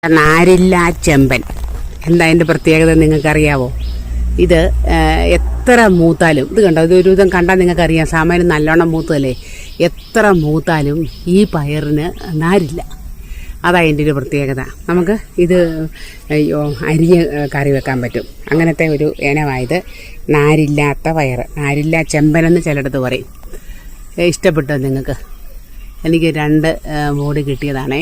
നാരില്ല ചെമ്പൻ എന്താ അതിൻ്റെ പ്രത്യേകത നിങ്ങൾക്കറിയാവോ? ഇത് എത്ര മൂത്താലും ഇത് കണ്ടോ, ഇതൊരു വിധം കണ്ടാൽ നിങ്ങൾക്കറിയാം. സാമാന്യം നല്ലോണം മൂത്തതല്ലേ. എത്ര മൂത്താലും ഈ പയറിന് നാരില്ല. അതാ അതിൻ്റെ ഒരു പ്രത്യേകത. നമുക്ക് ഇത് അരിഞ്ഞ് കറി വെക്കാൻ പറ്റും. അങ്ങനത്തെ ഒരു ഇനമായത് നാരില്ലാത്ത പയർ, നാരില്ല ചെമ്പനെന്ന് ചിലയിടത്ത് പറയും. ഇഷ്ടപ്പെട്ടോ നിങ്ങൾക്ക്? എനിക്ക് 2 മൂട് കിട്ടിയതാണേ.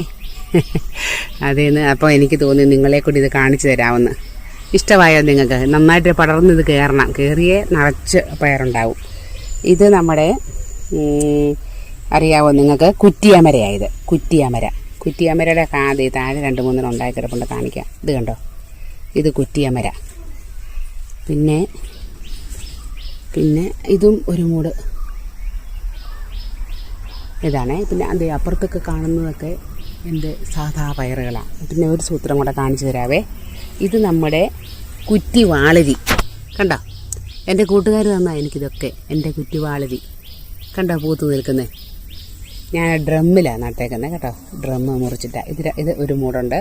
അതേന്ന് അപ്പോൾ എനിക്ക് തോന്നി നിങ്ങളെ കൂടി ഇത് കാണിച്ചു തരാമെന്ന്. ഇഷ്ടമായോ നിങ്ങൾക്ക്? നന്നായിട്ട് പടർന്ന് ഇത് കയറണം. കയറിയേ നിറച്ച് പയറുണ്ടാവും. ഇത് നമ്മുടെ അറിയാവോ നിങ്ങൾക്ക്? കുറ്റിയമരയായത്. കുറ്റിയമരയുടെ കാതി താഴെ 2-3 ഉണ്ടായി കിടപ്പുണ്ട്, കാണിക്കാം. ഇത് കണ്ടോ, ഇത് കുറ്റിയമര. പിന്നെ ഇതും ഒരു മൂട് ഇതാണേ. പിന്നെ അത് അപ്പുറത്തൊക്കെ കാണുന്നതൊക്കെ എൻ്റെ സാധാ പയറുകളാണ്. പിന്നെ ഒരു സൂത്രം കൂടെ കാണിച്ചു തരാവേ. ഇത് നമ്മുടെ കുറ്റിവാളരി കണ്ടോ. എൻ്റെ കൂട്ടുകാർ തന്നാൽ എനിക്കിതൊക്കെ. എൻ്റെ കുറ്റിവാളരി കണ്ടോ പൂത്ത് നിൽക്കുന്നത്. ഞാൻ ഡ്രമ്മിലാണ് നട്ടേക്കുന്നത് കേട്ടോ. ഡ്രമ്മ് മുറിച്ചിട്ടാണ്. ഇത് ഒരു മൂടുണ്ട്.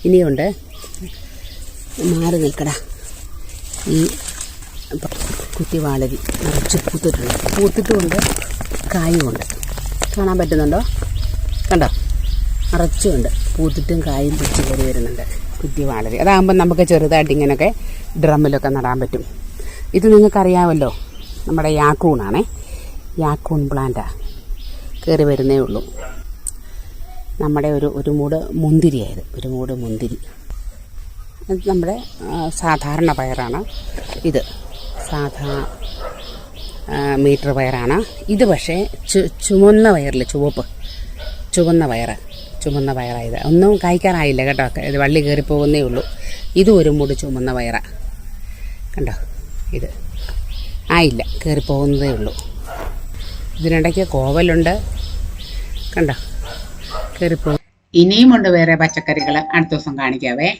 ഇനിയുണ്ട്, മാറി നിൽക്കടാ. ഈ കുറ്റിവാളരി നിറച്ച് പൂത്തിട്ടുമുണ്ട്, കായുമുണ്ട്. കാണാൻ പറ്റുന്നുണ്ടോ? കണ്ടോ, നിറച്ചുമുണ്ട്. പൂത്തിട്ടും കായും പിടിച്ച് കയറി വരുന്നുണ്ട് കുറ്റിവാളരി. അതാകുമ്പം നമുക്ക് ചെറുതായിട്ട് ഇങ്ങനെയൊക്കെ ഡ്രമ്മിലൊക്കെ നടാൻ പറ്റും. ഇത് നിങ്ങൾക്കറിയാമല്ലോ, നമ്മുടെ യാക്കൂണാണേ. യാക്കൂൺ പ്ലാന്റാണ്. കയറി വരുന്നേ ഉള്ളൂ. നമ്മുടെ ഒരു മൂട് മുന്തിരിയായത്. ഒരു മൂട് മുന്തിരി. ഇത് നമ്മുടെ സാധാരണ പയറാണ്. ഇത് സാധാ മീറ്റർ പയറാണ്. ഇത് പക്ഷേ ചുമന്ന പയറില്ലേ, ചുമന്ന പയറായത്. ഒന്നും കായ്ക്കാറായില്ല കേട്ടോ. ഇത് വള്ളി കയറിപ്പോകുന്നേ ഉള്ളൂ. ഇതും ഒരു മൂട് ചുമന്ന പയറാണ്. കണ്ടോ, ഇത് ആയില്ല, കയറിപ്പോകുന്നതേ ഉള്ളൂ. ഇതിനിടയ്ക്ക് കോവലുണ്ട്, കണ്ടോ, കയറിപ്പോകും. ഇനിയുമുണ്ട് വേറെ പച്ചക്കറികൾ. അടുത്ത ദിവസം കാണിക്കാവേ.